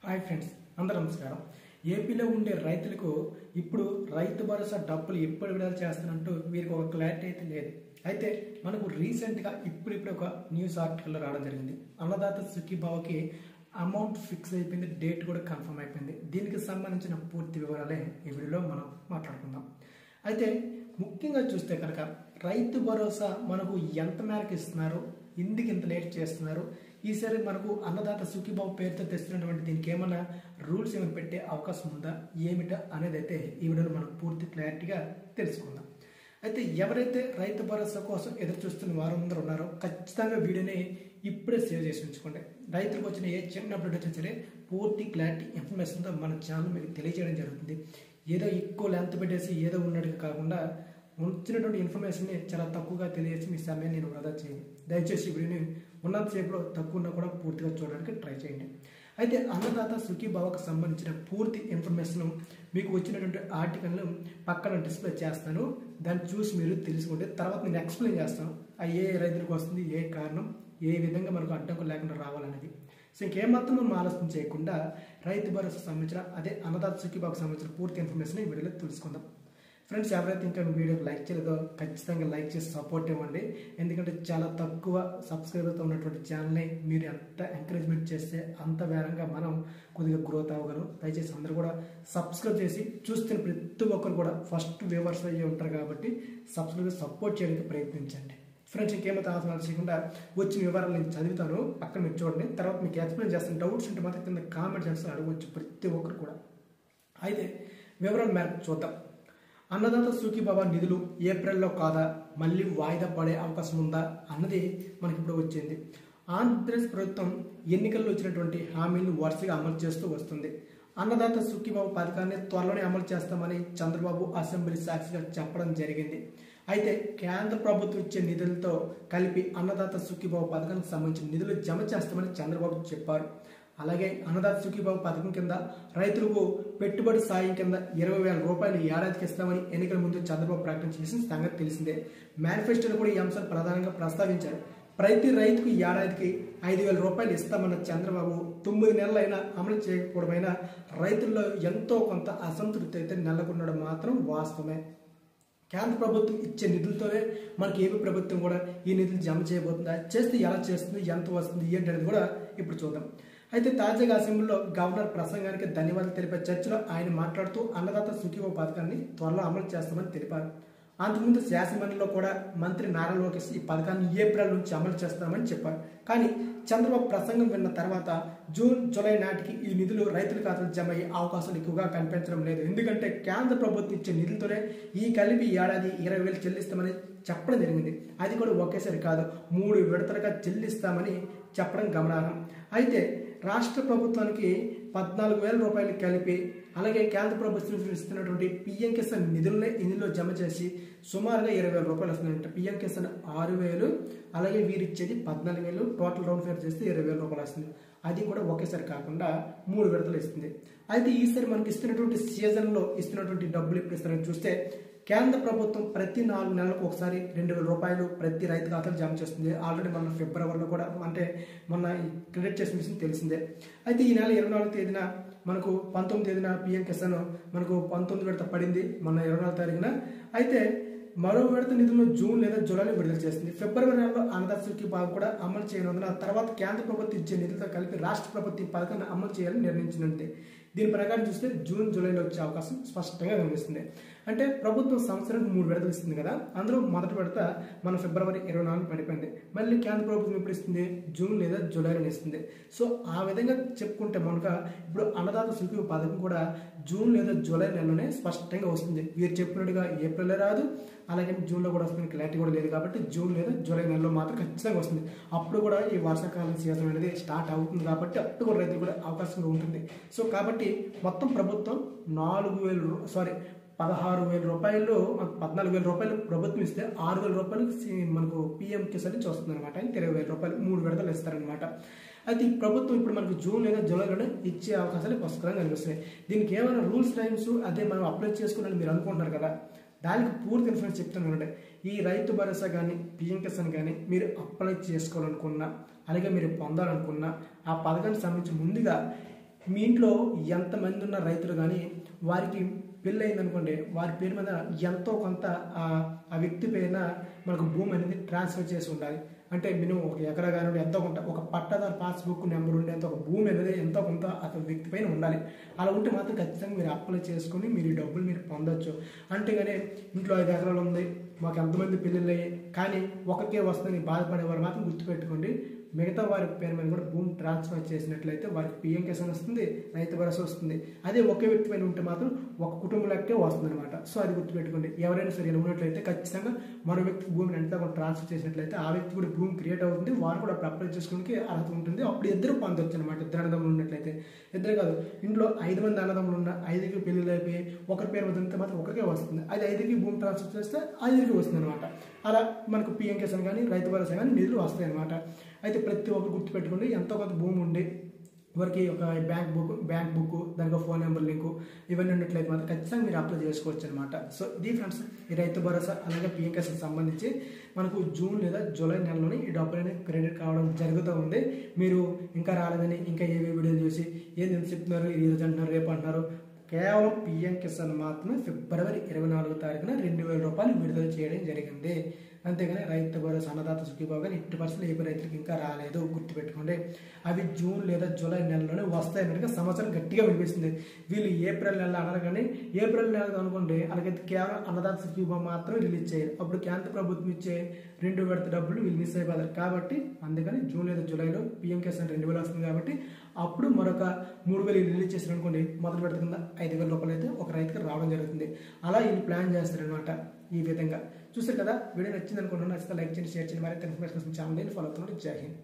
Hi friends, అందరూ నమస్కారం. ఏపీలో ఉండే రైతులకు ఇప్పుడు రైతు భరోసా డబ్బులు ఎప్పుడు విడుదల చేస్తున్నట్టు వీరికి ఒక క్లారిటీ అయితే లేదు. అయితే మనకు రీసెంట్గా ఇప్పుడు ఒక న్యూస్ ఆర్టికల్లో రావడం జరిగింది. అన్నదాత సుఖీభావకి అమౌంట్ ఫిక్స్ అయిపోయింది, డేట్ కూడా కన్ఫర్మ్ అయిపోయింది. దీనికి సంబంధించిన పూర్తి వివరాలే ఈ వీడియోలో మనం మాట్లాడుకుందాం. అయితే ముఖ్యంగా చూస్తే కనుక రైతు భరోసా మనకు ఎంత మేరకు ఇస్తున్నారు, ఎందుకు ఇంత లేట్ చేస్తున్నారు, ఈసారి మనకు అన్నదాత సుఖీభావ పేరుతో తెస్తున్నటువంటి దీనికి ఏమైనా రూల్స్ ఏమైనా పెట్టే అవకాశం ఉందా, ఏమిటా అనేది అయితే ఈ వీడియోలో మనం పూర్తి క్లారిటీగా తెలుసుకుందాం. అయితే ఎవరైతే రైతు భరోసా కోసం ఎదురు చూస్తున్న వారందరూ ఉన్నారో ఖచ్చితంగా వీడియోని ఇప్పుడే సేవ్ చేసి ఉంచుకోండి. రైతులకు వచ్చిన ఏ చిన్న అప్డేట్ వచ్చినా సరే పూర్తి క్లారిటీ ఇన్ఫర్మేషన్తో మన ఛానల్ మీకు తెలియజేయడం జరుగుతుంది. ఏదో ఎక్కువ లెంత్ పెట్టేసి ఏదో ఉన్నట్టుగా కాకుండా వచ్చినటువంటి ఇన్ఫర్మేషన్ని చాలా తక్కువగా తెలియజేసి మీ సమయాన్ని నేను వృధా చేయండి. దయచేసి వీడియోని ఉన్నంతసేపులో తక్కువ ఉన్నా కూడా పూర్తిగా చూడడానికి ట్రై చేయండి. అయితే అన్నదాత సుఖీభావకు సంబంధించిన పూర్తి ఇన్ఫర్మేషన్ మీకు వచ్చినటువంటి ఆర్టికల్ను పక్కన డిస్ప్లే చేస్తాను. దాన్ని చూసి మీరు తెలుసుకుంటే తర్వాత నేను ఎక్స్ప్లెయిన్ చేస్తాను ఏ రైతులకు వస్తుంది, ఏ కారణం, ఏ విధంగా మనకు అడ్డంకులు లేకుండా రావాలనేది. సో ఇంకేమాత్రం మనం ఆలోచన చేయకుండా రైతు భరోసా సంబంధించిన అదే అన్నదాత సుఖీభావకు సంబంధించిన పూర్తి ఇన్ఫర్మేషన్ ఈ వీడియోలో తెలుసుకుందాం. ఫ్రెండ్స్, ఎవరైతే ఇంకా వీడియోకి లైక్ చేయలేదో ఖచ్చితంగా లైక్ చేసి సపోర్ట్ ఇవ్వండి. ఎందుకంటే చాలా తక్కువ సబ్స్క్రైబర్తో ఉన్నటువంటి ఛానల్ని మీరు ఎంత ఎంకరేజ్మెంట్ చేస్తే అంత వేగంగా మనం కొద్దిగా గ్రోత్ అవ్వగలం. దయచేసి అందరూ కూడా సబ్స్క్రైబ్ చేసి చూస్తున్న ప్రతి ఒక్కరు కూడా ఫస్ట్ వ్యూవర్స్ అయ్యి ఉంటారు కాబట్టి సపోర్ట్ చేయడానికి ప్రయత్నించండి. ఫ్రెండ్స్, ఇంకేమైతే ఆలోచన చేయకుండా వచ్చిన వివరాలు నేను చదువుతాను, పక్కన మీరు చూడండి. తర్వాత మీకు ఎక్స్ప్లెయిన్ చేస్తాను. డౌట్స్ ఉంటే మాత్రం కింద కామెంట్ చేస్తే అడగవచ్చు ప్రతి ఒక్కరు కూడా. అయితే వివరాలు మేరకు చూద్దాం. అన్నదాత సుఖీభావ నిధులు ఏప్రిల్లో కాదా, మళ్ళీ వాయిదా పడే అవకాశం ఉందా అన్నది మనకి ఇప్పుడు వచ్చింది. ఆంధ్రప్రదేశ్ ప్రభుత్వం ఎన్నికల్లో వచ్చినటువంటి హామీలను వరుసగా అమలు చేస్తూ వస్తుంది. అన్నదాత సుఖీభావ పథకాన్ని త్వరలోనే అమలు చేస్తామని చంద్రబాబు అసెంబ్లీ సాక్షిగా చెప్పడం జరిగింది. అయితే కేంద్ర ప్రభుత్వం ఇచ్చే నిధులతో కలిపి అన్నదాత సుఖీభావ పథకానికి సంబంధించిన నిధులు జమ చేస్తామని చంద్రబాబు చెప్పారు. అలాగే అన్నదాత సుఖీభావ పథకం కింద రైతులకు పెట్టుబడి సాయం కింద 20,000 రూపాయలు ఏడాదికి ఇస్తామని ఎన్నికల ముందు చంద్రబాబు ప్రకటన చేసిన సంగతి తెలిసిందే. మేనిఫెస్టోలో కూడా ఈ అంశాలు ప్రధానంగా ప్రస్తావించారు. ప్రతి రైతుకు ఏడాదికి 5,000 రూపాయలు ఇస్తామన్న చంద్రబాబు 9 నెలలైనా అమలు చేయకపోవడమైనా రైతుల్లో ఎంతో కొంత అసంతృప్తి అయితే నెలకొనడం మాత్రం వాస్తవమే. కేంద్ర ప్రభుత్వం ఇచ్చే నిధులతోనే మనకి ఏపీ ప్రభుత్వం కూడా ఈ నిధులు జమ చేయబోతుందా, చేస్తే ఎలా చేస్తుంది, ఎంత వస్తుంది ఏంటి అనేది కూడా ఇప్పుడు చూద్దాం. అయితే తాజాగా అసెంబ్లీలో గవర్నర్ ప్రసంగానికి ధన్యవాదాలు తెలిపే చర్చలో ఆయన మాట్లాడుతూ అన్నదాత సుఖీభావ పథకాన్ని త్వరలో అమలు చేస్తామని తెలిపారు. అంతకుముందు శాసనమండలిలో కూడా మంత్రి నారా లోకేష్ ఈ పథకాన్ని ఏప్రిల్ నుంచి అమలు చేస్తామని చెప్పారు. కానీ చంద్రబాబు ప్రసంగం విన్న తర్వాత జూన్, జూలై నాటికి ఈ నిధులు రైతుల ఖాతాలు జమ అయ్యే అవకాశాలు ఎక్కువగా కనిపించడం లేదు. ఎందుకంటే కేంద్ర ప్రభుత్వం ఇచ్చే నిధులతోనే ఈ కలిపి ఏడాది 20,000 చెల్లిస్తామని చెప్పడం జరిగింది. అది కూడా ఒకేసారి కాదు, 3 విడతలుగా చెల్లిస్తామని చెప్పడం గమనార్హం. అయితే రాష్ట్ర ప్రభుత్వానికి 14,000 రూపాయలు కలిపి అలాగే కేంద్ర ప్రభుత్వం ఇస్తున్నటువంటి పిఎం కిసాన్ నిధులనే ఇందులో జమ చేసి సుమారుగా 20,000 రూపాయలు వస్తుందంట. పిఎం కిసాన్ 6,000, అలాగే వీరిచ్చేది 14,000, టోటల్ రౌండ్ ఫేర్ చేస్తే 20,000 రూపాయలు వస్తుంది. అది కూడా ఒకేసారి కాకుండా 3 విడతలు ఇస్తుంది. అయితే ఈసారి మనకి ఇస్తున్నటువంటి సీజన్లో ఇస్తున్నటువంటి డబ్బులు ఎప్పుడు ఇస్తారని చూస్తే కేంద్ర ప్రభుత్వం ప్రతి 4 నెలలకు ఒకసారి 2,000 రూపాయలు ప్రతి రైతు ఖాతాలు జమ చేస్తుంది. ఆల్రెడీ మన ఫిబ్రవరిలో కూడా అంటే మొన్న క్రెడిట్ చేసిన విషయం తెలిసిందే. అయితే ఈ నెల 24వ తేదీన మనకు 19వ తేదీన పిఎం కిసాన్ మనకు 19 విడత పడింది మొన్న 24వ తారీఖున. అయితే మరో విడత నిధులను జూన్ లేదా జూలైలో విడుదల చేస్తుంది. ఫిబ్రవరి నెలలో అన్నదాత సుఖీభావ కూడా అమలు చేయనుంది. ఆ తర్వాత కేంద్ర ప్రభుత్వం ఇచ్చే నిధులతో కలిపి రాష్ట్ర ప్రభుత్వం ఈ పథకాన్ని అమలు చేయాలని నిర్ణయించినట్టే. దీని ప్రకారం చూస్తే జూన్, జూలైలో వచ్చే అవకాశం స్పష్టంగా కనిపిస్తుంది. అంటే ప్రభుత్వం సంవత్సరానికి 3 విడతలు ఇస్తుంది కదా, అందులో మొదటి విడత మన ఫిబ్రవరి 24 పడిపోయింది. మళ్ళీ కేంద్ర ప్రభుత్వం ఎప్పుడు ఇస్తుంది, జూన్ లేదా జూలైలో ఇస్తుంది. సో ఆ విధంగా చెప్పుకుంటే మనక ఇప్పుడు అన్నదాత సుఖీభావ పథకం కూడా జూన్ లేదా జూలై నెలలోనే స్పష్టంగా వస్తుంది. వీరు చెప్పినట్టుగా ఏప్రిల్లో రాదు, అలాగే జూన్లో కూడా వస్తుంది, క్లారిటీ కూడా లేదు. కాబట్టి జూన్ లేదా జూలై నెలలో మాత్రం ఖచ్చితంగా వస్తుంది. అప్పుడు కూడా ఈ వర్షాకాలం సీజన్ అనేది స్టార్ట్ అవుతుంది కాబట్టి అప్పుడు కూడా రైతులు కూడా అవకాశంగా ఉంటుంది. సో కాబట్టి మొత్తం ప్రభుత్వం 16,000 రూపాయలు 14,000 రూపాయలు ప్రభుత్వం ఇస్తే 6,000 రూపాయలు మనకు పిఎం కిసాన్ నుంచి వస్తుంది అనమాట. 20,000 రూపాయలు 3 విడతలు ఇస్తారనమాట. అయితే ఈ ప్రభుత్వం ఇప్పుడు మనకు జూన్ లేదా జూలైలోనే ఇచ్చే అవకాశాలు పుస్తకంగా కనిపిస్తున్నాయి. దీనికి ఏమైనా రూల్స్ టైమ్స్ అదే మనం అప్లై చేసుకోవాలని మీరు అనుకుంటున్నారు కదా, దానికి పూర్తి ఇన్ఫర్మేషన్ చెప్తాను అంటే ఈ రైతు భరోసా కానీ పిఎం కిసాన్ కానీ మీరు అప్లై చేసుకోవాలనుకున్నా అలాగే మీరు పొందాలనుకున్నా ఆ పథకానికి సంబంధించి ముందుగా మీ ఇంట్లో ఎంతమంది ఉన్న రైతులు కానీ వారికి పెళ్ళి అయిందనుకోండి, వారి పేరు మీద ఎంతో కొంత ఆ వ్యక్తి పేరున మనకు భూమి అనేది ట్రాన్స్ఫర్ చేసి ఉండాలి. అంటే మినిమం ఒక ఎకరా కానీ ఎంతో కొంత ఒక పట్టాదారు పాస్బుక్ నెంబర్ ఉండేంత ఒక భూమి అనేది ఎంతో కొంత అతని వ్యక్తి పైన ఉండాలి. అలా ఉంటే మాత్రం ఖచ్చితంగా మీరు అప్లై చేసుకుని మీరు ఈ డబ్బులు మీరు పొందొచ్చు. అంతేగానే ఇంట్లో 5 ఎకరాలు ఉంది, మాకు ఎంతమంది పెళ్ళిళ్ళు అయ్యాయి కానీ ఒకరికే వస్తుందని బాధపడేవారు మాత్రం గుర్తుపెట్టుకోండి, మిగతా వారి పేరు మీద కూడా భూమి ట్రాన్స్ఫర్ చేసినట్లయితే వారికి పిఎం కిసాన్ వస్తుంది, రైతు భరోసా వస్తుంది. అదే ఒకే వ్యక్తి పైన ఉంటే మాత్రం ఒక కుటుంబం లెక్కే వస్తుంది అనమాట. సో అది గుర్తుపెట్టుకోండి. ఎవరైనా సరే ఇలా ఉన్నట్లయితే ఖచ్చితంగా మరో వ్యక్తి భూమిని ఎంత కూడా ట్రాన్స్ఫర్ చేసినట్లయితే ఆ వ్యక్తి కూడా భూమి క్రియేట్ అవుతుంది, వారు కూడా అప్పుడు అప్లై చేసుకోవడానికి అర్హత ఉంటుంది. అప్పుడు ఇద్దరు పొందొచ్చు అనమాట. ఇద్దరు అన్నదమ్ములు ఉన్నట్లయితే. ఇద్దరు కాదు, ఇంట్లో 5 మంది అన్నదమ్ములు ఉన్న 5కి పెళ్ళిళ్ళు అయిపోయి ఒకరి పేరు మీద ఉంటే మాత్రం ఒకరికే వస్తుంది. అది 5కి భూమి ట్రాన్స్ఫర్ చేస్తే 5కి వస్తుంది అనమాట. అలా మనకు పిఎం కిసాన్ కానీ రైతు భరోసా కానీ నిధులు వస్తాయి అనమాట. అయితే ప్రతి ఒక్కరు గుర్తుపెట్టుకోండి, ఎంతో కొంత భూమి ఉండి వారికి ఒక బ్యాంక్ బుక్ దానికి ఫోన్ నెంబర్ లింకు ఇవన్నీ ఉన్నట్లయితే మాత్రం ఖచ్చితంగా మీరు అప్లై చేసుకోవచ్చు అనమాట. సో ఇది ఫ్రెండ్స్ ఈ రైతు భరోసా అలాగే పిఎం కిసాన్ సంబంధించి మనకు జూన్ లేదా జూలై నెలలోనే ఈ డబ్బులు అనేది క్రెడిట్ కావడం జరుగుతూ ఉంది. మీరు ఇంకా రాలేదని ఇంకా ఏవే వీడియోలు చూసి ఏది ఎంత చెప్తున్నారు, ఈ రోజు అంటున్నారు, రేపు అంటున్నారు, కేవలం పిఎం కిసాన్ మాత్రమే ఫిబ్రవరి 24వ తారీఖున 2000 రూపాయలు విడుదల చేయడం జరిగింది. అంతేగాని రైతు భరోసా అన్నదాత సుఖీభావ కానీ 80% ఏపీ రైతులకు ఇంకా రాలేదు. గుర్తుపెట్టుకోండి, అవి జూన్ లేదా జూలై నెలలోనే వస్తాయన్నట్టుగా సమాచారం గట్టిగా వినిపిస్తుంది. వీళ్ళు ఏప్రిల్ నెల అన్నారు కానీ ఏప్రిల్ నెల అనుకోండి అలాగైతే కేవలం అన్నదాత సుఖీభావ మాత్రమే రిలీజ్ చేయాలి. అప్పుడు కేంద్ర ప్రభుత్వం ఇచ్చే 2 విడత డబ్బులు వీళ్ళు మిస్ అయిపోతారు. కాబట్టి అందుకని జూన్ లేదా జూలైలో పిఎం కిసాన్ 2000 వస్తుంది. కాబట్టి అప్పుడు మరొక 3000 రిలీజ్ చేశారు అనుకోండి, మొదటి విడత కింద 5000 రూపాయలు అయితే ఒక రైతుకి రావడం జరుగుతుంది. అలా వీళ్ళు ప్లాన్ చేస్తారనమాట. ఈ విధంగా చూస్తారు కదా. వీడియో నచ్చింది అనుకుంటున్నాను. నచ్చితే లైక్ చేయండి, షేర్ చేయండి. మరి ఛానల్ ఫాలో అవుతున్నాడు. జై హింద్.